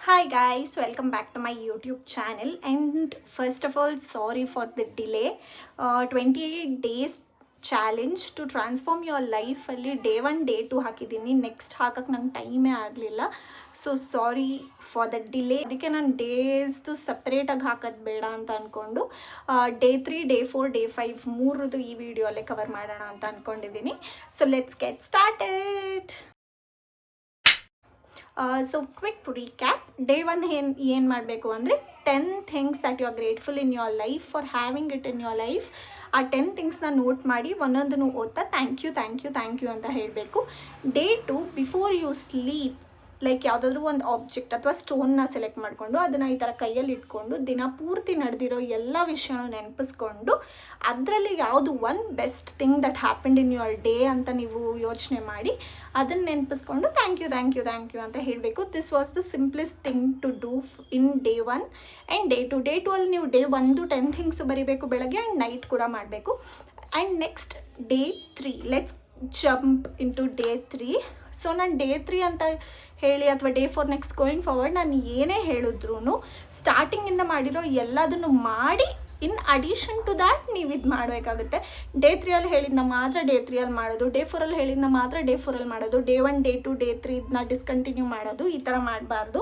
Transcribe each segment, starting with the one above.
Hi guys, welcome back to my YouTube channel. And first of all, sorry for the delay. 28 days challenge to transform your ಲೈಫಲ್ಲಿ day 1 day 2 ಹಾಕಿದ್ದೀನಿ. Next ಹಾಕಕ್ಕೆ ನಂಗೆ ಟೈಮೇ ಆಗಲಿಲ್ಲ. So sorry for the delay. ಅದಕ್ಕೆ ನಾನು ಡೇಸ್ದು ಸಪ್ರೇಟಾಗಿ ಹಾಕೋದು ಬೇಡ ಅಂತ ಅಂದ್ಕೊಂಡು ಡೇ 3 ಡೇ 4 ಡೇ 5 ಮೂರದು ಈ ವಿಡಿಯೋಲ್ಲೇ ಕವರ್ ಮಾಡೋಣ ಅಂತ ಅಂದ್ಕೊಂಡಿದ್ದೀನಿ. So let's get started. So quick recap. Day 1 ಏನು ಮಾಡಬೇಕು ಅಂದರೆ 10 things that you are grateful in your life for having it in your life. ಆ 10 ಥಿಂಗ್ಸ್ನ ನೋಟ್ ಮಾಡಿ ಒಂದೊಂದನ್ನು ಓದ್ತಾ ಥ್ಯಾಂಕ್ ಯು ಅಂತ ಹೇಳಬೇಕು. Day 2 before you sleep like ಯಾವುದಾದ್ರೂ ಒಂದು ಆಬ್ಜೆಕ್ಟ್ ಅಥವಾ ಸ್ಟೋನ್ನ ಸೆಲೆಕ್ಟ್ ಮಾಡಿಕೊಂಡು ಅದನ್ನು ಈ ಥರ ಕೈಯಲ್ಲಿ ಇಟ್ಕೊಂಡು ದಿನ ಪೂರ್ತಿ ನಡೆದಿರೋ ಎಲ್ಲ ವಿಷಯನೂ ನೆನಪಿಸ್ಕೊಂಡು ಅದರಲ್ಲಿ ಯಾವುದು one best thing that happened in your day ಅಂತ ನೀವು ಯೋಚನೆ ಮಾಡಿ ಅದನ್ನು ನೆನಪಿಸ್ಕೊಂಡು ಥ್ಯಾಂಕ್ ಯು ಅಂತ ಹೇಳಬೇಕು. This was the simplest thing to do in day 1 and day 2. Day 2 ಅಲ್ಲಿ ನೀವು ಡೇ 1 10 ಥಿಂಗ್ಸು ಬರೀಬೇಕು ಬೆಳಗ್ಗೆ ಆ್ಯಂಡ್ ನೈಟ್ ಕೂಡ ಮಾಡಬೇಕು. And next day 3 let's jump into day 3. So ನಾನು ಡೇ 3 ಅಂತ ಹೇಳಿ ಅಥವಾ ಡೇ 4 ನೆಕ್ಸ್ಟ್ ಗೋಯಿಂಗ್ ಫಾರ್ವರ್ಡ್ ನಾನು ಏನೇ ಹೇಳಿದ್ರು ಸ್ಟಾರ್ಟಿಂಗಿಂದ ಮಾಡಿರೋ ಎಲ್ಲದನ್ನು ಮಾಡಿ ಇನ್ ಅಡಿಷನ್ ಟು ದ್ಯಾಟ್ ನೀವು ಇದು ಮಾಡಬೇಕಾಗುತ್ತೆ. ಡೇ 3ಅಲ್ಲಿ ಹೇಳಿದ್ನ ಮಾತ್ರ ಡೇ 3ಅಲ್ಲಿ ಮಾಡೋದು, ಡೇ 4ಅಲ್ಲಿ ಹೇಳಿದ್ನ ಮಾತ್ರ ಡೇ 4ಅಲ್ಲಿ ಮಾಡೋದು, ಡೇ 1 ಡೇ 2 ಡೇ 3 ಇದನ್ನ ಡಿಸ್ಕಂಟಿನ್ಯೂ ಮಾಡೋದು, ಈ ಥರ ಮಾಡಬಾರ್ದು.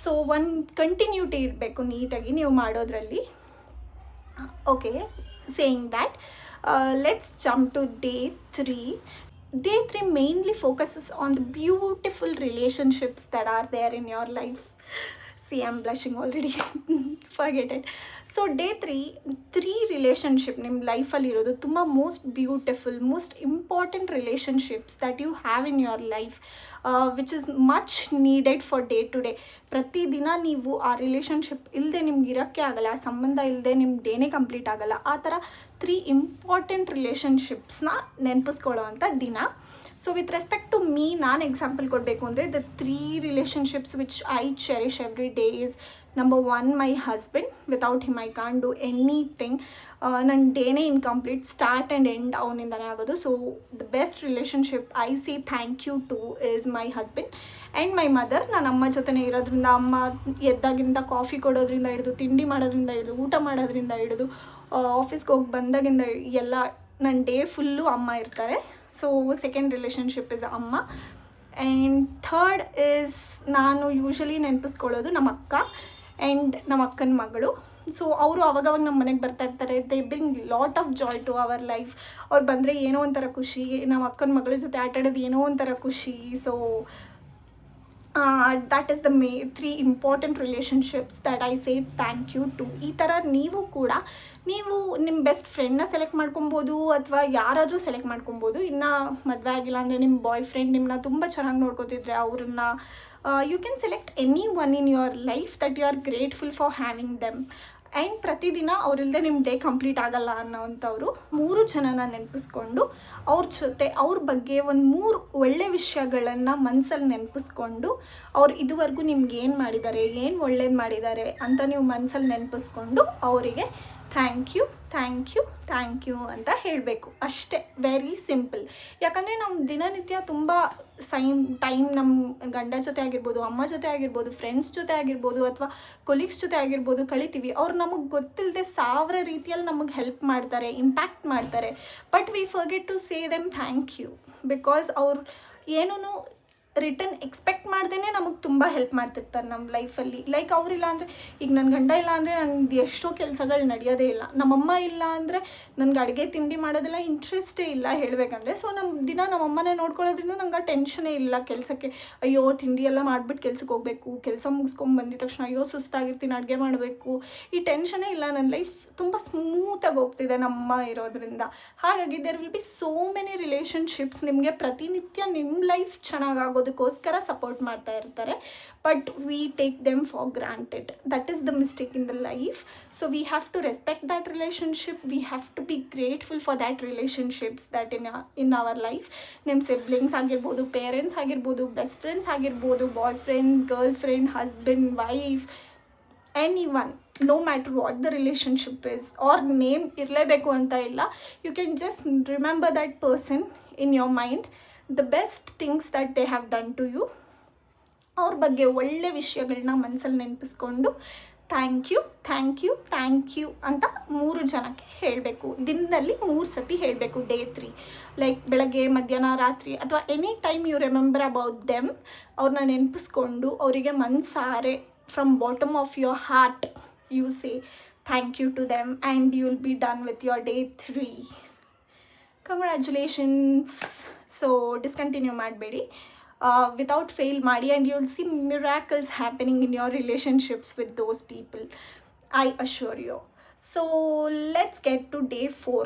ಸೊ ಒಂದು ಕಂಟಿನ್ಯೂಟಿ ಇರಬೇಕು ನೀಟಾಗಿ ನೀವು ಮಾಡೋದ್ರಲ್ಲಿ. Okay, saying that let's jump to day 3. Day 3 mainly focuses on the beautiful relationships that are there in your life. See, I'm blushing already. Forget it. So day 3 relationship ನಿಮ್ಮ ಲೈಫಲ್ಲಿ ಇರೋದು ತುಂಬ most beautiful most important relationships that you have in your life which is much needed for day to day. ಪ್ರತಿದಿನ ನೀವು ಆ relationship ಇಲ್ಲದೆ ನಿಮ್ಗೆ ಇರೋಕ್ಕೆ ಆಗಲ್ಲ, ಆ ಸಂಬಂಧ ಇಲ್ಲದೆ ನಿಮ್ಮ ಡೇನೇ ಕಂಪ್ಲೀಟ್ ಆಗಲ್ಲ. ಆ ಥರ 3 ಇಂಪಾರ್ಟೆಂಟ್ ರಿಲೇಷನ್ಶಿಪ್ಸ್ನ ನೆನಪಿಸ್ಕೊಳ್ಳೋ ಅಂಥ ದಿನ. So with respect to me ನಾನು ಎಕ್ಸಾಂಪಲ್ ಕೊಡಬೇಕು ಅಂದರೆ the 3 relationships which I cherish every day is Number 1, my husband. Without him I can't do anything. ನನ್ನ ಡೇನೇ ಇನ್ಕಂಪ್ಲೀಟ್, ಸ್ಟಾರ್ಟ್ ಆ್ಯಂಡ್ ಎಂಡ್ ಅವನಿಂದನೇ ಆಗೋದು. So the best relationship I see thank you to is my husband and my mother. ನಾನು ಅಮ್ಮ ಜೊತೆನೇ ಇರೋದ್ರಿಂದ, ಅಮ್ಮ ಎದ್ದಾಗಿಂದ coffee ಕೊಡೋದ್ರಿಂದ ಹಿಡಿದು, ತಿಂಡಿ ಮಾಡೋದ್ರಿಂದ ಹಿಡಿದು, ಊಟ ಮಾಡೋದ್ರಿಂದ ಹಿಡಿದು, ಆಫೀಸ್ಗೆ ಹೋಗಿ ಬಂದಾಗಿಂದ ಎಲ್ಲ ನನ್ನ ಡೇ ಫುಲ್ಲು ಅಮ್ಮ ಇರ್ತಾರೆ. ಸೊ ಸೆಕೆಂಡ್ ರಿಲೇಷನ್ಶಿಪ್ ಇಸ್ ಅಮ್ಮ. ಆ್ಯಂಡ್ ಥರ್ಡ್ ಈಸ್ ನಾನು ಯೂಶ್ವಲಿ ನೆನಪಿಸ್ಕೊಳ್ಳೋದು ನಮ್ಮ ಅಕ್ಕ ಆ್ಯಂಡ್ ನಮ್ಮ ಅಕ್ಕನ ಮಗಳು. ಸೊ ಅವರು ಅವಾಗವಾಗ ನಮ್ಮ ಮನೆಗೆ ಬರ್ತಾ ಇರ್ತಾರೆ. They bring lot of joy to our life. ಅವ್ರು ಬಂದರೆ ಏನೋ ಒಂಥರ ಖುಷಿ, ನಮ್ಮ ಅಕ್ಕನ ಮಗಳ ಜೊತೆ ಆಟ ಆಡೋದು ಏನೋ ಒಂಥರ ಖುಷಿ. So that is the 3 important relationships that I say thank you to. ಈ ಥರ ನೀವು ಕೂಡ ನೀವು ನಿಮ್ಮ ಬೆಸ್ಟ್ ಫ್ರೆಂಡ್ನ ಸೆಲೆಕ್ಟ್ ಮಾಡ್ಕೊಬೋದು ಅಥವಾ ಯಾರಾದರೂ ಸೆಲೆಕ್ಟ್ ಮಾಡ್ಕೊಬೋದು. ಇನ್ನು ಮದುವೆ ಆಗಿಲ್ಲ ಅಂದರೆ ನಿಮ್ಮ ಬಾಯ್ ಫ್ರೆಂಡ್ ನಿಮ್ಮನ್ನ ತುಂಬ ಚೆನ್ನಾಗಿ ನೋಡ್ಕೋತಿದ್ರೆ ಅವ್ರನ್ನ you can select any one in your life that you are grateful for having them. And ಪ್ರತಿದಿನ ಅವರಿಲ್ಲದೆ ನಿಮ್ಮ ಡೇ ಕಂಪ್ಲೀಟ್ ಆಗಲ್ಲ ಅನ್ನೋವಂಥವ್ರು 3 ಜನನ ನೆನಪಿಸ್ಕೊಂಡು ಅವ್ರ ಜೊತೆ ಅವ್ರ ಬಗ್ಗೆ ಒಂದು 3 ಒಳ್ಳೆ ವಿಷಯಗಳನ್ನು ಮನಸ್ಸಲ್ಲಿ ನೆನಪಿಸ್ಕೊಂಡು ಅವ್ರು ಇದುವರೆಗೂ ನಿಮ್ಗೆ ಏನು ಮಾಡಿದ್ದಾರೆ, ಏನು ಒಳ್ಳೇದು ಮಾಡಿದ್ದಾರೆ ಅಂತ ನೀವು ಮನಸ್ಸಲ್ಲಿ ನೆನಪಿಸ್ಕೊಂಡು ಅವರಿಗೆ ಥ್ಯಾಂಕ್ ಯು ಅಂತ ಹೇಳಬೇಕು. ಅಷ್ಟೇ, ವೆರಿ ಸಿಂಪಲ್. ಯಾಕಂದರೆ ನಮ್ಮ ದಿನನಿತ್ಯ ತುಂಬ ಟೈಮ್ ನಮ್ಮ ಗಂಡ ಜೊತೆ ಆಗಿರ್ಬೋದು, ಅಮ್ಮ ಜೊತೆ ಆಗಿರ್ಬೋದು, ಫ್ರೆಂಡ್ಸ್ ಜೊತೆ ಆಗಿರ್ಬೋದು ಅಥವಾ ಕೊಲೀಗ್ಸ್ ಜೊತೆ ಆಗಿರ್ಬೋದು ಕಳಿತೀವಿ. ಅವ್ರು ನಮಗೆ ಗೊತ್ತಿಲ್ಲದೆ 1000 ರೀತಿಯಲ್ಲಿ ನಮಗೆ ಹೆಲ್ಪ್ ಮಾಡ್ತಾರೆ, ಇಂಪ್ಯಾಕ್ಟ್ ಮಾಡ್ತಾರೆ. But we forget to say them thank you because ಅವ್ರು ಏನೂ ರಿಟರ್ನ್ ಎಕ್ಸ್ಪೆಕ್ಟ್ ಮಾಡ್ದೇ ನಮಗೆ ತುಂಬ ಹೆಲ್ಪ್ ಮಾಡ್ತಿರ್ತಾರೆ ನಮ್ಮ ಲೈಫಲ್ಲಿ. ಲೈಕ್ ಅವರಿಲ್ಲ ಅಂದರೆ, ಈಗ ನನ್ನ ಗಂಡ ಇಲ್ಲ ಅಂದರೆ ನನಗೆ ಎಷ್ಟೋ ಕೆಲಸಗಳು ನಡೆಯೋದೇ ಇಲ್ಲ. ನಮ್ಮಮ್ಮ ಇಲ್ಲ ಅಂದರೆ ನನಗೆ ಅಡುಗೆ ತಿಂಡಿ ಮಾಡೋದೆಲ್ಲ ಇಂಟ್ರೆಸ್ಟೇ ಇಲ್ಲ ಹೇಳಬೇಕಂದ್ರೆ. ಸೊ ನಮ್ಮಮ್ಮನೇ ನೋಡ್ಕೊಳ್ಳೋದ್ರಿಂದ ನಂಗೆ ಟೆನ್ಷನೇ ಇಲ್ಲ ಕೆಲಸಕ್ಕೆ. ಅಯ್ಯೋ ತಿಂಡಿ ಎಲ್ಲ ಮಾಡಿಬಿಟ್ಟು ಕೆಲ್ಸಕ್ಕೆ ಹೋಗಬೇಕು, ಕೆಲಸ ಮುಗಿಸ್ಕೊಂಡು ಬಂದಿದ ತಕ್ಷಣ ಅಯ್ಯೋ ಸುಸ್ತಾಗಿರ್ತೀನಿ, ಅಡುಗೆ ಮಾಡಬೇಕು, ಈ ಟೆನ್ಷನೇ ಇಲ್ಲ. ನನ್ನ ಲೈಫ್ ತುಂಬ ಸ್ಮೂತಾಗಿ ಹೋಗ್ತಿದೆ ನಮ್ಮಮ್ಮ ಇರೋದ್ರಿಂದ. ಹಾಗಾಗಿ there will be so many relationships ನಿಮಗೆ ಪ್ರತಿನಿತ್ಯ ನಿಮ್ಮ ಲೈಫ್ ಚೆನ್ನಾಗಾಗೋದಕ್ಕೋಸ್ಕರ ಸಪೋರ್ಟ್ ಮಾಡ್ತಾ ಇರ್ತಾರೆ. But we take them for granted. That is the mistake in the life. So we have to respect that relationship. We have to be grateful for that relationships that in our life. ನಿಮ್ಮ siblings ಆಗಿರ್ಬೋದು, parents ಆಗಿರ್ಬೋದು, best friends ಆಗಿರ್ಬೋದು, boyfriend, girlfriend, husband, wife, anyone, no matter what the relationship is or name ಇರಲೇಬೇಕು ಅಂತ ಇಲ್ಲ. You can just remember that person in your mind, the best things that they have done to you ಅವ್ರ ಬಗ್ಗೆ ಒಳ್ಳೆ ವಿಷಯಗಳನ್ನ ಮನಸ್ಸಲ್ಲಿ ನೆನಪಿಸ್ಕೊಂಡು thank you thank you thank you ಅಂತ 3 ಜನಕ್ಕೆ ಹೇಳಬೇಕು. ದಿನದಲ್ಲಿ 3 ಸತಿ ಹೇಳಬೇಕು. ಡೇ 3 ಲೈಕ್ ಬೆಳಗ್ಗೆ, ಮಧ್ಯಾಹ್ನ, ರಾತ್ರಿ ಅಥವಾ any time you remember about them. ಅವ್ರನ್ನ ನೆನಪಿಸ್ಕೊಂಡು ಅವರಿಗೆ ಮನಸಾರೆ from bottom of your heart you say thank you to them and you will be done with your day 3. Congratulations. So discontinue ಮಾಡಬೇಡಿ, without fail ಮಾಡಿ, and you'll see miracles happening in your relationships with those people, I assure you. So let's get to day 4.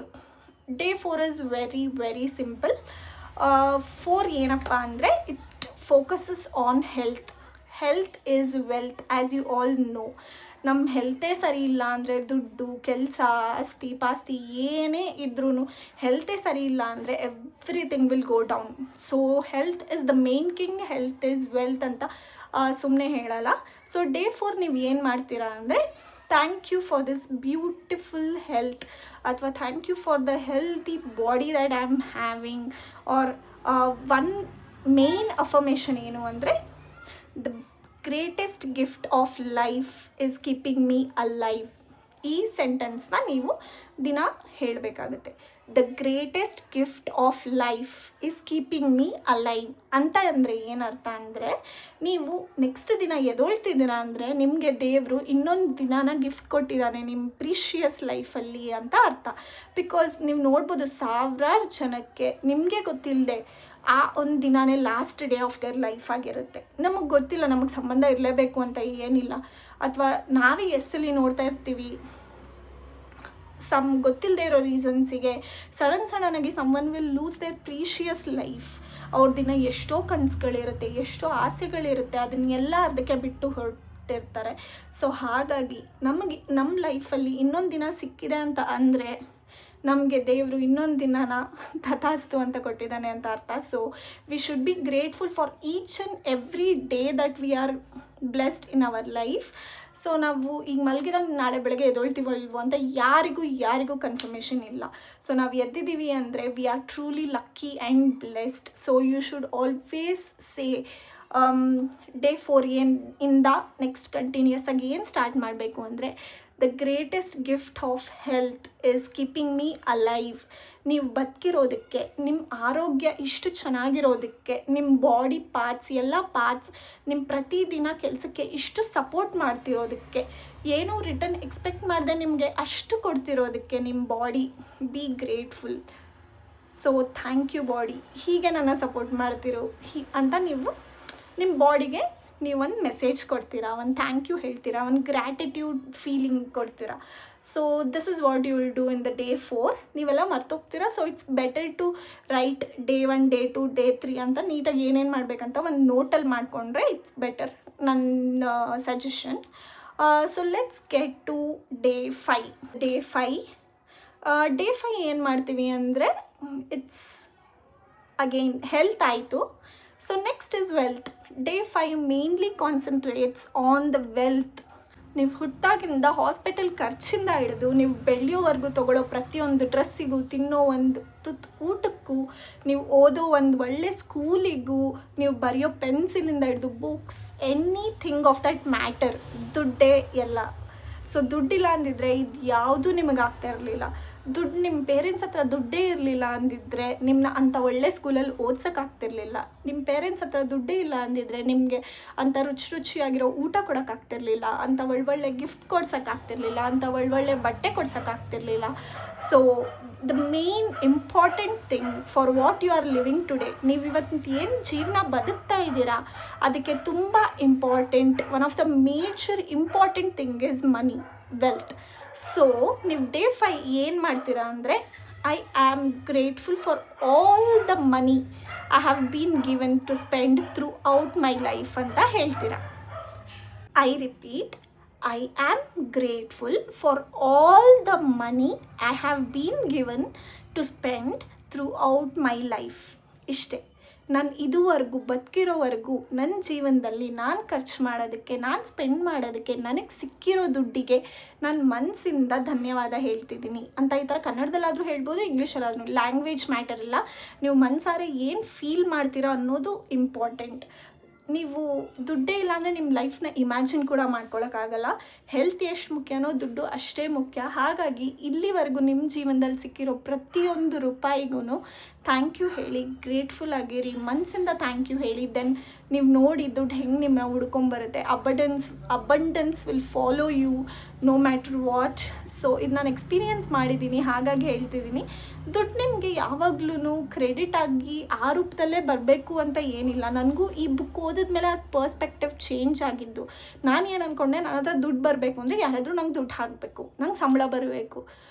Day 4 is very very simple. 4 ಏನಪ್ಪ ಅಂದರೆ it focuses on health. Health is wealth, as you all know. ನಮ್ಮ ಹೆಲ್ತೇ ಸರಿ ಇಲ್ಲ ಅಂದರೆ ದುಡ್ಡು, ಕೆಲಸ, ಆಸ್ತಿ ಪಾಸ್ತಿ ಏನೇ ಇದ್ರೂ ಹೆಲ್ತೇ ಸರಿ ಇಲ್ಲ ಅಂದರೆ everything will go down. So health is the main king, health is wealth ಅಂತ ಸುಮ್ಮನೆ ಹೇಳಲ್ಲ. ಸೊ ಡೇ 4 ನೀವು ಏನು ಮಾಡ್ತೀರಾ ಅಂದರೆ thank you for this beautiful health, ಅಥವಾ thank you for the healthy body that I am having. Or one main affirmation ಏನು ಅಂದರೆ the greatest gift of life is keeping me alive. ಈ ಸೆಂಟೆನ್ಸ್ನ ನೀವು ದಿನ ಹೇಳಬೇಕಾಗುತ್ತೆ. The greatest gift of life is keeping me alive ಅಂತ ಅಂದರೆ ಏನರ್ಥ ಅಂದರೆ, ನೀವು ನೆಕ್ಸ್ಟ್ ದಿನ ಎದೊಳ್ತಿದ್ದೀರಾ ಅಂದರೆ ನಿಮಗೆ ದೇವರು ಇನ್ನೊಂದು ದಿನಾನ ಗಿಫ್ಟ್ ಕೊಟ್ಟಿದ್ದಾನೆ ನಿಮ್ಮ ಪ್ರೀಷಿಯಸ್ ಲೈಫಲ್ಲಿ ಅಂತ ಅರ್ಥ. ಬಿಕಾಸ್ ನೀವು ನೋಡ್ಬೋದು ಸಾವಿರಾರು ಜನಕ್ಕೆ ನಿಮಗೆ ಗೊತ್ತಿಲ್ಲದೆ ಆ ಒಂದು ದಿನಾನೇ last day of their life ಆಗಿರುತ್ತೆ. ನಮಗೆ ಗೊತ್ತಿಲ್ಲ, ನಮಗೆ ಸಂಬಂಧ ಇರಲೇಬೇಕು ಅಂತ ಏನಿಲ್ಲ. ಅಥವಾ ನಾವೇ ಎಸ್ಸಲ್ಲಿ ನೋಡ್ತಾ ಇರ್ತೀವಿ, ಗೊತ್ತಿಲ್ಲದೆ ಇರೋ ರೀಸನ್ಸಿಗೆ ಸಡನ್ನಾಗಿ someone will lose there precious life. ಅವ್ರ ದಿನ ಎಷ್ಟೋ ಕನಸುಗಳಿರುತ್ತೆ, ಎಷ್ಟೋ ಆಸೆಗಳಿರುತ್ತೆ, ಅದನ್ನೆಲ್ಲ ಅರ್ಧಕ್ಕೆ ಬಿಟ್ಟು ಹೊರಟಿರ್ತಾರೆ. ಸೊ ಹಾಗಾಗಿ ನಮಗೆ ನಮ್ಮ ಲೈಫಲ್ಲಿ ಇನ್ನೊಂದು ದಿನ ಸಿಕ್ಕಿದೆ ಅಂತ ಅಂದರೆ ನಮಗೆ ದೇವರು ಇನ್ನೊಂದು ದಿನನ ತಥಾಸ್ತು ಅಂತ ಕೊಟ್ಟಿದ್ದಾನೆ ಅಂತ ಅರ್ಥ. So we should be grateful for each and every day that we are blessed in our life. So ನಾವು ಈಗ ಮಲಗಿದಾಗ ನಾಳೆ ಬೆಳಗ್ಗೆ ಎದೊಳ್ತೀವೋ ಇಲ್ವೋ ಅಂತ ಯಾರಿಗೂ ಕನ್ಫರ್ಮೇಷನ್ ಇಲ್ಲ. ಸೊ ನಾವು ಎದ್ದಿದ್ದೀವಿ ಅಂದರೆ we are truly lucky and blessed. So you should always say day 4 ಇಂದ ನೆಕ್ಸ್ಟ್ ಕಂಟಿನ್ಯೂಸ್ ಆಗಿ ಏನು ಸ್ಟಾರ್ಟ್ ಮಾಡಬೇಕು ಅಂದರೆ the greatest gift of health is keeping me alive. ನೀವು ಬದುಕಿರೋದಕ್ಕೆ, ನಿಮ್ಮ ಆರೋಗ್ಯ ಇಷ್ಟು ಚೆನ್ನಾಗಿರೋದಕ್ಕೆ, ನಿಮ್ಮ ಬಾಡಿ ಪಾರ್ಟ್ಸ್ ಎಲ್ಲ ಪಾರ್ಟ್ಸ್ ನಿಮ್ಮ ಪ್ರತಿದಿನ ಕೆಲಸಕ್ಕೆ ಇಷ್ಟು ಸಪೋರ್ಟ್ ಮಾಡ್ತಿರೋದಕ್ಕೆ, ಏನೂ ರಿಟರ್ನ್ ಎಕ್ಸ್ಪೆಕ್ಟ್ ಮಾಡದೆ ನಿಮಗೆ ಅಷ್ಟು ಕೊಡ್ತಿರೋದಕ್ಕೆ ನಿಮ್ಮ body be grateful. So thank you body, ಹೀಗೆ ನನ್ನ ಸಪೋರ್ಟ್ ಮಾಡ್ತಿರೋ ಅಂತ ನೀವು ನಿಮ್ಮ ಬಾಡಿಗೆ ನೀವೊಂದು ಮೆಸೇಜ್ ಕೊಡ್ತೀರಾ, ಒಂದು ಥ್ಯಾಂಕ್ ಯು ಹೇಳ್ತೀರಾ, ಒಂದು ಗ್ರ್ಯಾಟಿಟ್ಯೂಡ್ ಫೀಲಿಂಗ್ ಕೊಡ್ತೀರಾ. So this is what you will do in the day 4. ನೀವೆಲ್ಲ ಮರ್ತೋಗ್ತೀರಾ. So it's better to write day 1, day 2, day 3 ಅಂತ ನೀಟಾಗಿ ಏನೇನು ಮಾಡಬೇಕಂತ ಒಂದು ನೋಟಲ್ಲಿ ಮಾಡಿಕೊಂಡ್ರೆ ಇಟ್ಸ್ ಬೆಟರ್, ನನ್ನ suggestion. So let's get to day 5. Day 5 ಏನು ಮಾಡ್ತೀವಿ ಅಂದರೆ ಇಟ್ಸ್ ಅಗೈನ್ ಹೆಲ್ತ್ ಆಯಿತು. So next is wealth. Day 5 mainly concentrates on the wealth. ನೀವು ಹುಟ್ಟಾಗಿಂದ ಹಾಸ್ಪಿಟಲ್ ಖರ್ಚಿಂದ ಹಿಡಿದು ನೀವು ಬೆಳೆಯೋವರೆಗೂ ತೊಗೊಳ್ಳೋ ಪ್ರತಿಯೊಂದು ಡ್ರೆಸ್ಸಿಗೂ, ತಿನ್ನೋ ಒಂದು ತುತ್ತು ಊಟಕ್ಕೂ, ನೀವು ಓದೋ ಒಂದು ಒಳ್ಳೆ ಸ್ಕೂಲಿಗೂ, ನೀವು ಬರೆಯೋ ಪೆನ್ಸಿಲಿಂದ ಹಿಡಿದು books, anything of that matter, ದುಡ್ಡೇ ಎಲ್ಲ. ಸೊ ದುಡ್ಡಿಲ್ಲ ಅಂದಿದ್ರೆ ಇದು ಯಾವುದೂ ನಿಮಗೆ ಆಗ್ತಾ ಇರಲಿಲ್ಲ. ದುಡ್ಡು ನಿಮ್ಮ ಪೇರೆಂಟ್ಸ್ ಹತ್ರ ದುಡ್ಡೇ ಇರಲಿಲ್ಲ ಅಂದಿದ್ರೆ ನಿಮ್ಮನ್ನ ಅಂಥ ಒಳ್ಳೆ ಸ್ಕೂಲಲ್ಲಿ ಓದ್ಸೋಕ್ಕಾಗ್ತಿರ್ಲಿಲ್ಲ. ನಿಮ್ಮ ಪೇರೆಂಟ್ಸ್ ಹತ್ರ ದುಡ್ಡೇ ಇಲ್ಲ ಅಂದಿದ್ರೆ ನಿಮಗೆ ಅಂಥ ರುಚಿಯಾಗಿರೋ ಊಟ ಕೊಡೋಕ್ಕಾಗ್ತಿರ್ಲಿಲ್ಲ, ಅಂಥ ಒಳ್ಳೊಳ್ಳೆ ಗಿಫ್ಟ್ ಕೊಡ್ಸೋಕ್ಕಾಗ್ತಿರ್ಲಿಲ್ಲ, ಅಂಥ ಒಳ್ಳೊಳ್ಳೆ ಬಟ್ಟೆ ಕೊಡ್ಸೋಕ್ಕಾಗ್ತಿರ್ಲಿಲ್ಲ. So the main important thing for what you are living today, ನೀವು ಇವತ್ತು ಏನು ಜೀವನ ಬದುಕ್ತಾ ಇದ್ದೀರಾ ಅದಕ್ಕೆ ತುಂಬ important, one of the major important thing is money, wealth. So ನೀವು ಡೇ 5 ಏನು ಮಾಡ್ತೀರಾ ಅಂದರೆ I am grateful for all the money I have been given to spend throughout my life ಅಂತ ಹೇಳ್ತೀರಾ. I repeat, I am grateful for all the money I have been given to spend throughout my life. ಇಷ್ಟೇ. ನಾನು ಇದುವರೆಗೂ ಬದುಕಿರೋವರೆಗೂ ನನ್ನ ಜೀವನದಲ್ಲಿ ನಾನು ಖರ್ಚು ಮಾಡೋದಕ್ಕೆ, ನಾನು ಸ್ಪೆಂಡ್ ಮಾಡೋದಕ್ಕೆ, ನನಗೆ ಸಿಕ್ಕಿರೋ ದುಡ್ಡಿಗೆ ನಾನು ಮನಸ್ಸಿಂದ ಧನ್ಯವಾದ ಹೇಳ್ತಿದ್ದೀನಿ ಅಂತ ಈ ಥರ ಕನ್ನಡದಲ್ಲಾದರೂ ಹೇಳ್ಬೋದು, ಇಂಗ್ಲೀಷಲ್ಲಾದರೂ. ಲ್ಯಾಂಗ್ವೇಜ್ ಮ್ಯಾಟರ್ ಇಲ್ಲ, ನೀವು ಮನಸಾರೆ ಏನು ಫೀಲ್ ಮಾಡ್ತೀರೋ ಅನ್ನೋದು ಇಂಪಾರ್ಟೆಂಟ್. ನೀವು ದುಡ್ಡೇ ಇಲ್ಲ ಅಂದರೆ ನಿಮ್ಮ ಲೈಫ್ನ ಇಮ್ಯಾಜಿನ್ ಕೂಡ ಮಾಡ್ಕೊಳಕ್ಕಾಗಲ್ಲ. ಹೆಲ್ತ್ ಎಷ್ಟು ಮುಖ್ಯನೋ ದುಡ್ಡು ಅಷ್ಟೇ ಮುಖ್ಯ. ಹಾಗಾಗಿ ಇಲ್ಲಿವರೆಗೂ ನಿಮ್ಮ ಜೀವನದಲ್ಲಿ ಸಿಕ್ಕಿರೋ ಪ್ರತಿಯೊಂದು ರೂಪಾಯಿಗೂ ಥ್ಯಾಂಕ್ ಯು ಹೇಳಿ, ಗ್ರೇಟ್ಫುಲ್ ಆಗಿರಿ, ಮನಸ್ಸಿಂದ ಥ್ಯಾಂಕ್ ಯು ಹೇಳಿ. ದೆನ್ ನೀವು ನೋಡಿ ದುಡ್ಡು ಹೆಂಗೆ ನಿಮ್ಮನ್ನ ಹುಡ್ಕೊಂಬರುತ್ತೆ. Abundance will follow you no matter what. So ಇದು ನಾನು ಎಕ್ಸ್ಪೀರಿಯನ್ಸ್ ಮಾಡಿದ್ದೀನಿ, ಹಾಗಾಗಿ ಹೇಳ್ತಿದ್ದೀನಿ. ದುಡ್ಡು ನಿಮಗೆ ಯಾವಾಗ್ಲೂ ಕ್ರೆಡಿಟ್ ಆಗಿ ಆ ರೂಪದಲ್ಲೇ ಬರಬೇಕು ಅಂತ ಏನಿಲ್ಲ. ನನಗೂ ಈ ಬುಕ್ ಓದಿದ್ಮೇಲೆ ಅದು ಪರ್ಸ್ಪೆಕ್ಟಿವ್ ಚೇಂಜ್ ಆಗಿದ್ದು. ನಾನು ಏನು ಅಂದ್ಕೊಂಡೆ, ನನ್ನ ಹತ್ರ ದುಡ್ಡು ಬರಬೇಕು ಅಂದರೆ ಯಾರಾದರೂ ನಂಗೆ ದುಡ್ಡು ಹಾಕಬೇಕು, ನಂಗೆ ಸಂಬಳ ಬರಬೇಕು,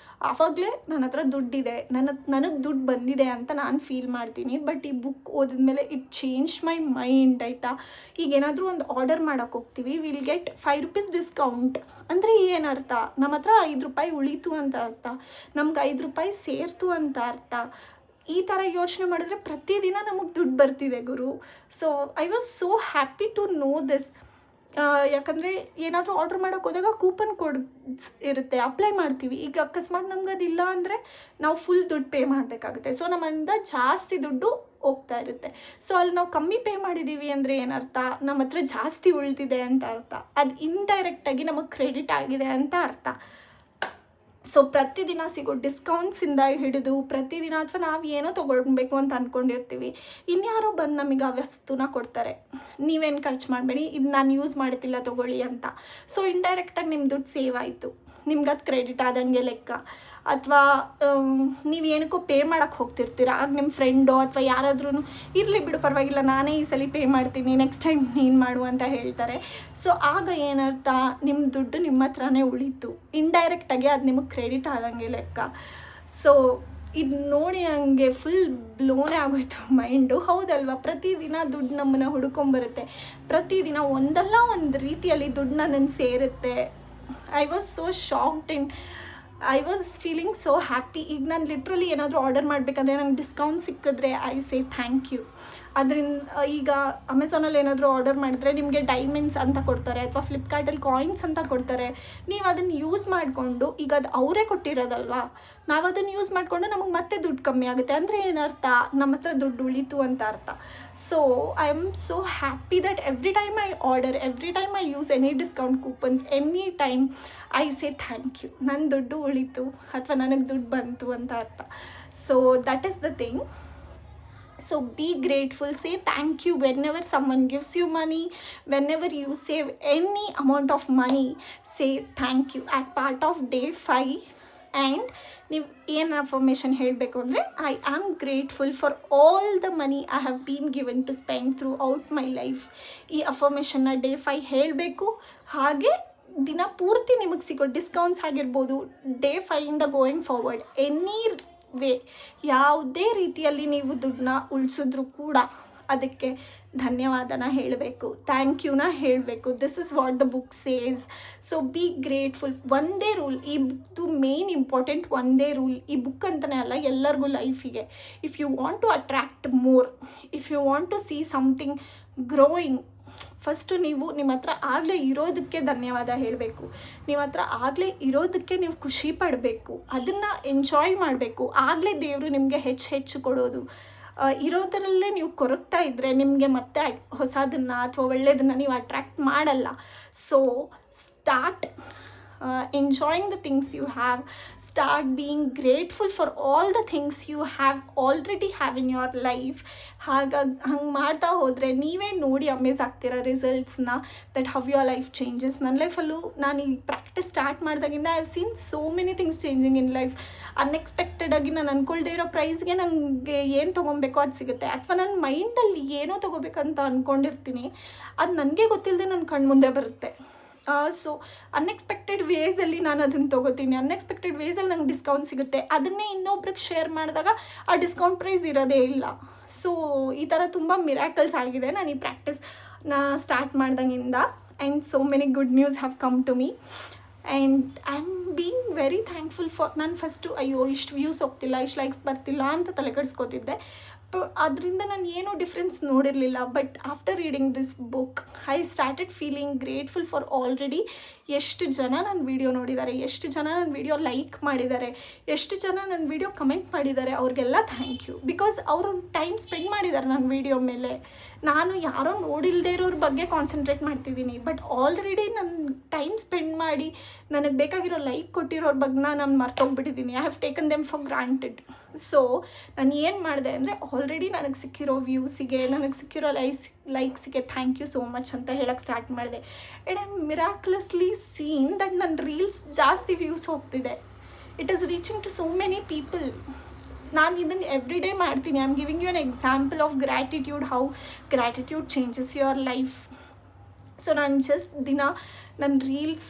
ಆವಾಗಲೇ ನನ್ನ ಹತ್ರ ದುಡ್ಡಿದೆ, ನನಗೆ ದುಡ್ಡು ಬಂದಿದೆ ಅಂತ ನಾನು ಫೀಲ್ ಮಾಡ್ತೀನಿ. ಬಟ್ ಈ ಬುಕ್ ಓದಿದ್ಮೇಲೆ ಇಟ್ ಚೇಂಜ್ ಮೈ ಮೈಂಡ್, ಆಯಿತಾ. ಈಗ ಏನಾದರೂ ಒಂದು ಆರ್ಡರ್ ಮಾಡೋಕ್ಕೆ ಹೋಗ್ತೀವಿ, ವಿಲ್ ಗೆಟ್ 5 ರೂಪೀಸ್ ಡಿಸ್ಕೌಂಟ್ ಅಂದರೆ ಏನರ್ಥ? ನಮ್ಮ ಹತ್ರ 5 ರೂಪಾಯಿ ಉಳೀತು ಅಂತ ಅರ್ಥ, ನಮ್ಗೆ 5 ರೂಪಾಯಿ ಸೇರ್ತು ಅಂತ ಅರ್ಥ. ಈ ಥರ ಯೋಚನೆ ಮಾಡಿದ್ರೆ ಪ್ರತಿದಿನ ನಮಗೆ ದುಡ್ಡು ಬರ್ತಿದೆ ಗುರು. So I was so happy to know this. ಯಾಕಂದರೆ ಏನಾದರೂ ಆರ್ಡ್ರ್ ಮಾಡೋಕ್ಕೆ ಹೋದಾಗ ಕೂಪನ್ ಕೋಡ್ ಇರುತ್ತೆ, ಅಪ್ಲೈ ಮಾಡ್ತೀವಿ. ಈಗ ಅಕಸ್ಮಾತ್ ನಮ್ಗೆ ಅದಿಲ್ಲ ಅಂದರೆ ನಾವು ಫುಲ್ ದುಡ್ಡು ಪೇ ಮಾಡಬೇಕಾಗುತ್ತೆ. ಸೊ ನಮ್ಮಿಂದ ಜಾಸ್ತಿ ದುಡ್ಡು ಹೋಗ್ತಾ ಇರುತ್ತೆ. ಸೊ ಅಲ್ಲಿ ನಾವು ಕಮ್ಮಿ ಪೇ ಮಾಡಿದ್ದೀವಿ ಅಂದರೆ ಏನರ್ಥ? ನಮ್ಮ ಹತ್ರ ಜಾಸ್ತಿ ಉಳಿದಿದೆ ಅಂತ ಅರ್ಥ. ಅದು ಇಂಡೈರೆಕ್ಟಾಗಿ ನಮಗೆ ಕ್ರೆಡಿಟ್ ಆಗಿದೆ ಅಂತ ಅರ್ಥ. ಸೊ ಪ್ರತಿದಿನ ಸಿಗೋ ಡಿಸ್ಕೌಂಟ್ಸಿಂದ ಹಿಡಿದು ಪ್ರತಿದಿನ, ಅಥವಾ ನಾವು ಏನೋ ತೊಗೊಳ್ಬೇಕು ಅಂತ ಅಂದ್ಕೊಂಡಿರ್ತೀವಿ, ಇನ್ಯಾರೋ ಬಂದು ನಮಗೆ ಆ ವಸ್ತುನ ಕೊಡ್ತಾರೆ, ನೀವೇನು ಖರ್ಚು ಮಾಡಬೇಡಿ, ಇದು ನಾನು ಯೂಸ್ ಮಾಡ್ತಿಲ್ಲ ತೊಗೊಳ್ಳಿ ಅಂತ. ಸೊ ಇಂಡೈರೆಕ್ಟಾಗಿ ನಿಮ್ಮ ದುಡ್ಡು ಸೇವ್ ಆಯಿತು, ನಿಮ್ಗೆ ಅದು ಕ್ರೆಡಿಟ್ ಆದಂಗೆ ಲೆಕ್ಕ. ಅಥವಾ ನೀವು ಏನಕ್ಕೋ ಪೇ ಮಾಡೋಕ್ಕೆ ಹೋಗ್ತಿರ್ತೀರ, ಆಗ ನಿಮ್ಮ ಫ್ರೆಂಡೋ ಅಥವಾ ಯಾರಾದ್ರೂ ಇರಲಿ ಬಿಡು ಪರವಾಗಿಲ್ಲ ನಾನೇ ಈ ಸಲ ಪೇ ಮಾಡ್ತೀನಿ, ನೆಕ್ಸ್ಟ್ ಟೈಮ್ ನೀನು ಮಾಡು ಅಂತ ಹೇಳ್ತಾರೆ. ಸೊ ಆಗ ಏನರ್ಥ? ನಿಮ್ಮ ದುಡ್ಡು ನಿಮ್ಮ ಹತ್ರನೇ ಉಳೀತು, ಇಂಡೈರೆಕ್ಟಾಗಿ ಅದು ನಿಮಗೆ ಕ್ರೆಡಿಟ್ ಆದಂಗೆ ಲೆಕ್ಕ. ಸೊ ಇದು ನೋಡಿ ನನಗೆ ಫುಲ್ ಬ್ಲೋನೇ ಆಗೋಯ್ತು ಮೈಂಡು. ಹೌದಲ್ವಾ? ಪ್ರತಿದಿನ ದುಡ್ಡು ನಮ್ಮನ್ನು ಹುಡ್ಕೊಂಬರುತ್ತೆ, ಪ್ರತಿದಿನ ಒಂದಲ್ಲ ಒಂದು ರೀತಿಯಲ್ಲಿ ದುಡ್ಡು ನನ್ನನ್ನು ಸೇರುತ್ತೆ. I was so shocked and I was feeling so happy. ಈಗ ನಾನು ಲಿಟ್ರಲಿ ಏನಾದರೂ ಆರ್ಡರ್ ಮಾಡಬೇಕಂದ್ರೆ ನಂಗೆ ಡಿಸ್ಕೌಂಟ್ ಸಿಕ್ಕಿದ್ರೆ ಐ ಸೇ ಥ್ಯಾಂಕ್ ಯು. ಅದರಿಂದ ಈಗ ಅಮೆಝಾನಲ್ಲಿ ಏನಾದರೂ ಆರ್ಡರ್ ಮಾಡಿದ್ರೆ ನಿಮಗೆ ಡೈಮಂಡ್ಸ್ ಅಂತ ಕೊಡ್ತಾರೆ, ಅಥವಾ ಫ್ಲಿಪ್ಕಾರ್ಟಲ್ಲಿ ಕಾಯಿನ್ಸ್ ಅಂತ ಕೊಡ್ತಾರೆ. ನೀವು ಅದನ್ನು ಯೂಸ್ ಮಾಡಿಕೊಂಡು, ಈಗ ಅದು ಅವರೇ ಕೊಟ್ಟಿರೋದಲ್ವಾ, ನಾವು ಅದನ್ನು ಯೂಸ್ ಮಾಡಿಕೊಂಡು ನಮಗೆ ಮತ್ತೆ ದುಡ್ಡು ಕಮ್ಮಿ ಆಗುತ್ತೆ ಅಂದರೆ ಏನರ್ಥ? ನಮ್ಮ ಹತ್ರ ದುಡ್ಡು ಉಳೀತು ಅಂತ ಅರ್ಥ. So I am so happy that every time I order, every time I use any discount coupons, any time I say thank you. ನನ್ನ ದುಡ್ಡು ಉಳೀತು ಅಥವಾ ನನಗೆ ದುಡ್ಡು ಬಂತು ಅಂತ ಅರ್ಥ. So that is the thing. So be grateful, say thank you whenever someone gives you money, whenever you save any amount of money, say thank you as part of day 5. And ನೀವು ಏನು affirmation ಹೇಳಬೇಕು ಅಂದರೆ, I am grateful for all the money I have been given to spend throughout my life. ಈ ಅಫರ್ಮೇಷನ್ನ day 5 ಹೇಳಬೇಕು. ಹಾಗೆ ದಿನ ಪೂರ್ತಿ ನಿಮಗೆ ಸಿಗೋ ಡಿಸ್ಕೌಂಟ್ಸ್ ಆಗಿರ್ಬೋದು, ಡೇ 5ಇಂದ ಗೋಯಿಂಗ್ ಫಾರ್ವರ್ಡ್ ಎನಿ ವೇ, ಯಾವುದೇ ರೀತಿಯಲ್ಲಿ ನೀವು ದುಡ್ಡನ್ನ ಉಳಿಸಿದ್ರು ಕೂಡ ಅದಕ್ಕೆ ಧನ್ಯವಾದನ ಹೇಳಬೇಕು, ಥ್ಯಾಂಕ್ ಯುನ ಹೇಳಬೇಕು. This is what the book says. So be grateful. ಒಂದೇ ರೂಲ್, ಈ ಬುಕ್ದು ಮೇನ್ ಇಂಪಾರ್ಟೆಂಟ್ ಒಂದೇ ರೂಲ್. ಈ ಬುಕ್ ಅಂತಲೇ ಅಲ್ಲ, ಎಲ್ಲರಿಗೂ ಲೈಫಿಗೆ. If you want to attract more, if you want to see something growing, first ನೀವು ನಿಮ್ಮ ಹತ್ರ ಆಗಲೇ ಇರೋದಕ್ಕೆ ಧನ್ಯವಾದ ಹೇಳಬೇಕು. ನಿಮ್ಮ ಹತ್ರ ಆಗಲೇ ಇರೋದಕ್ಕೆ ನೀವು ಖುಷಿ ಪಡಬೇಕು, ಅದನ್ನು ಎಂಜಾಯ್ ಮಾಡಬೇಕು. ಆಗಲೇ ದೇವರು ನಿಮಗೆ ಹೆಚ್ಚು ಕೊಡೋದು. ಇರೋದರಲ್ಲೇ ನೀವು ಕೊರಗ್ತಾ ಇದ್ದರೆ ನಿಮಗೆ ಮತ್ತೆ ಹೊಸದನ್ನು ಅಥವಾ ಒಳ್ಳೆಯದನ್ನು ನೀವು ಅಟ್ರ್ಯಾಕ್ಟ್ ಮಾಡಲ್ಲ. So start enjoying the things you have. Start being grateful for all the things you have already have in your life. ಹಾಗಾಗಿ ಹಂಗೆ ಮಾಡ್ತಾ ಹೋದರೆ ನೀವೇ ನೋಡಿ ಅಮೇಝ್ ಆಗ್ತೀರ ರಿಸಲ್ಟ್ಸ್ನ, that how your life changes. ನನ್ನ ಲೈಫಲ್ಲೂ ನಾನು ಈ ಪ್ರಾಕ್ಟೀಸ್ ಸ್ಟಾರ್ಟ್ ಮಾಡಿದಾಗಿಂದ I have seen so many things changing in life. ಅನ್ಎಕ್ಸ್ಪೆಕ್ಟೆಡಾಗಿ ನಾನು ಅಂದ್ಕೊಳ್ದೇ ಇರೋ ಪ್ರೈಸ್ಗೆ ನನಗೆ ಏನು ತೊಗೊಬೇಕೋ ಅದು ಸಿಗುತ್ತೆ, ಅಥವಾ ನನ್ನ ಮೈಂಡಲ್ಲಿ ಏನೋ ತೊಗೋಬೇಕಂತ ಅಂದ್ಕೊಂಡಿರ್ತೀನಿ, ಅದು ನನಗೆ ಗೊತ್ತಿಲ್ಲದೆ ನನ್ನ ಕಣ್ಮುಂದೆ ಬರುತ್ತೆ. ಸೊ ಅನ್ಎಕ್ಸ್ಪೆಕ್ಟೆಡ್ ವೇಸಲ್ಲಿ ನಾನು ಅದನ್ನು ತೊಗೋತೀನಿ, ಅನ್ಎಕ್ಸ್ಪೆಕ್ಟೆಡ್ ವೇಸಲ್ಲಿ ನಂಗೆ ಡಿಸ್ಕೌಂಟ್ ಸಿಗುತ್ತೆ. ಅದನ್ನೇ ಇನ್ನೊಬ್ರಿಗೆ ಶೇರ್ ಮಾಡಿದಾಗ ಆ ಡಿಸ್ಕೌಂಟ್ ಪ್ರೈಸ್ ಇರೋದೇ ಇಲ್ಲ. ಸೊ ಈ ಥರ ತುಂಬ ಮಿರಾಕಲ್ಸ್ ಆಗಿದೆ ನಾನು ಈ ಪ್ರಾಕ್ಟೀಸ್ನ ಸ್ಟಾರ್ಟ್ ಮಾಡ್ದಂಗಿಂದ. And so many good news have come to me and I am being very thankful for. ನಾನು ಫಸ್ಟು ಅಯ್ಯೋ ಇಷ್ಟು ವ್ಯೂಸ್ ಹೋಗ್ತಿಲ್ಲ, ಇಷ್ಟು ಲೈಕ್ಸ್ ಬರ್ತಿಲ್ಲ ಅಂತ ತಲೆ ಕೆಡಿಸ್ಕೋತಿದ್ದೆ. ಅದರಿಂದ ನಾನು ಏನೂ ಡಿಫ್ರೆನ್ಸ್ ನೋಡಿರಲಿಲ್ಲ. But after reading this book I started feeling grateful for already. ಎಷ್ಟು ಜನ ನನ್ನ ವೀಡಿಯೋ ನೋಡಿದ್ದಾರೆ, ಎಷ್ಟು ಜನ ನನ್ನ ವೀಡಿಯೋ ಲೈಕ್ ಮಾಡಿದ್ದಾರೆ, ಎಷ್ಟು ಜನ ನನ್ನ ವೀಡಿಯೋ ಕಮೆಂಟ್ ಮಾಡಿದ್ದಾರೆ, ಅವ್ರಿಗೆಲ್ಲ ಥ್ಯಾಂಕ್ ಯು. ಬಿಕಾಸ್ ಅವರು ಟೈಮ್ ಸ್ಪೆಂಡ್ ಮಾಡಿದ್ದಾರೆ ನನ್ನ ವೀಡಿಯೋ ಮೇಲೆ. ನಾನು ಯಾರೋ ನೋಡಿಲ್ಲದೆ ಇರೋರ ಬಗ್ಗೆ ಕಾನ್ಸಂಟ್ರೇಟ್ ಮಾಡ್ತಿದ್ದೀನಿ, ಬಟ್ ಆಲ್ರೆಡಿ ನನ್ನ ಟೈಮ್ ಸ್ಪೆಂಡ್ ಮಾಡಿ ನನಗೆ ಬೇಕಾಗಿರೋ ಲೈಕ್ ಕೊಟ್ಟಿರೋರ ಬಗ್ಗೆ ನಾನು ಮರ್ತೋಗ್ಬಿಟ್ಟಿದ್ದೀನಿ. I have taken them for granted. So ನಾನು ಏನು ಮಾಡಿದೆ ಅಂದರೆ ಆಲ್ರೆಡಿ ನನಗೆ ಸಿಕ್ಕಿರೋ ವ್ಯೂಸಿಗೆ, ನನಗೆ ಸಿಕ್ಕಿರೋ ಲೈಕ್ಸಿಗೆ ಥ್ಯಾಂಕ್ ಯು ಸೋ ಮಚ್ ಅಂತ ಹೇಳಕ್ಕೆ ಸ್ಟಾರ್ಟ್ ಮಾಡಿದೆ. And I miraculously seen that ನನ್ನ ರೀಲ್ಸ್ ಜಾಸ್ತಿ ವ್ಯೂಸ್ ಹೋಗ್ತಿದೆ. It is reaching to so many people. ನಾನು ಇದನ್ನು ಎವ್ರಿ ಡೇ ಮಾಡ್ತೀನಿ. I am giving you an example of gratitude, how gratitude changes your life. So ನಾನು just ದಿನ ನನ್ನ reels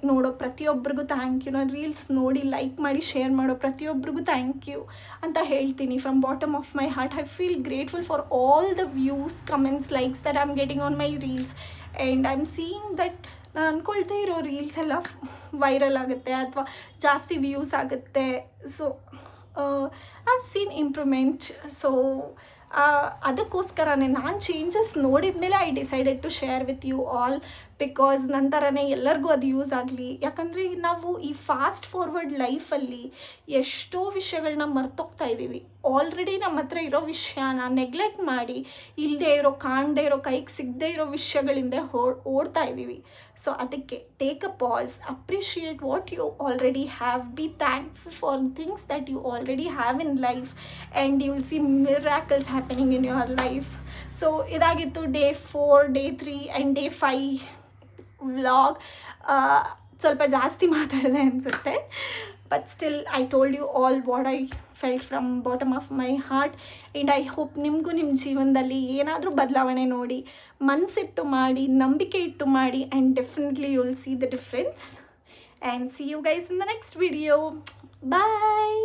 ನೋಡೋ ಪ್ರತಿಯೊಬ್ಬರಿಗೂ ಥ್ಯಾಂಕ್ ಯು, ನಾನು ರೀಲ್ಸ್ ನೋಡಿ ಲೈಕ್ ಮಾಡಿ ಶೇರ್ ಮಾಡೋ ಪ್ರತಿಯೊಬ್ಬರಿಗೂ ಥ್ಯಾಂಕ್ ಯು ಅಂತ ಹೇಳ್ತೀನಿ. From bottom of my heart I feel grateful for all the views, comments, likes that I am getting on my reels. And I am seeing that ನಾನು ಅಂದ್ಕೊಳ್ತಾ ಇರೋ reels ಎಲ್ಲ viral ಆಗುತ್ತೆ ಅಥವಾ ಜಾಸ್ತಿ ವ್ಯೂಸ್ ಆಗುತ್ತೆ. So I have seen improvement. So ಅದಕ್ಕೋಸ್ಕರನೇ ನಾನು changes ನೋಡಿದ ಮೇಲೆ I decided to share with you all, because ನನ್ನ ಥರನೇ ಎಲ್ಲರಿಗೂ ಅದು ಯೂಸ್ ಆಗಲಿ. ಯಾಕಂದರೆ ನಾವು ಈ ಫಾಸ್ಟ್ ಫಾರ್ವರ್ಡ್ ಲೈಫಲ್ಲಿ ಎಷ್ಟೋ ವಿಷಯಗಳನ್ನ ಮರ್ತೋಗ್ತಾ ಇದ್ದೀವಿ. ಆಲ್ರೆಡಿ ನಮ್ಮ ಹತ್ರ ಇರೋ ವಿಷಯನ ನೆಗ್ಲೆಕ್ಟ್ ಮಾಡಿ ಇಲ್ಲದೆ ಇರೋ, ಕಾಣದೇ ಇರೋ, ಕೈಗೆ ಸಿಗದೇ ಇರೋ ವಿಷಯಗಳಿಂದ ಓಡ್ತಾ ಇದ್ದೀವಿ. ಸೊ ಅದಕ್ಕೆ take a pause, appreciate what you already have, be thankful for things that you already have in life, and you will see miracles happening in your life. So ಇದಾಗಿತ್ತು day 4, day 3 and day 5 vlog. ಸ್ವಲ್ಪ ಜಾಸ್ತಿ ಮಾತಾಡಿದೆ ಅನಿಸುತ್ತೆ, but still I told you all what I felt from bottom of my heart. And I hope ನಿಮಗೂ ನಿಮ್ಮ ಜೀವನದಲ್ಲಿ ಏನಾದರೂ ಬದಲಾವಣೆ ನೋಡಿ, ಮನಸ್ಸಿಟ್ಟು ಮಾಡಿ, ನಂಬಿಕೆ ಇಟ್ಟು ಮಾಡಿ, and definitely you will see the difference. And see you guys in the next video. Bye.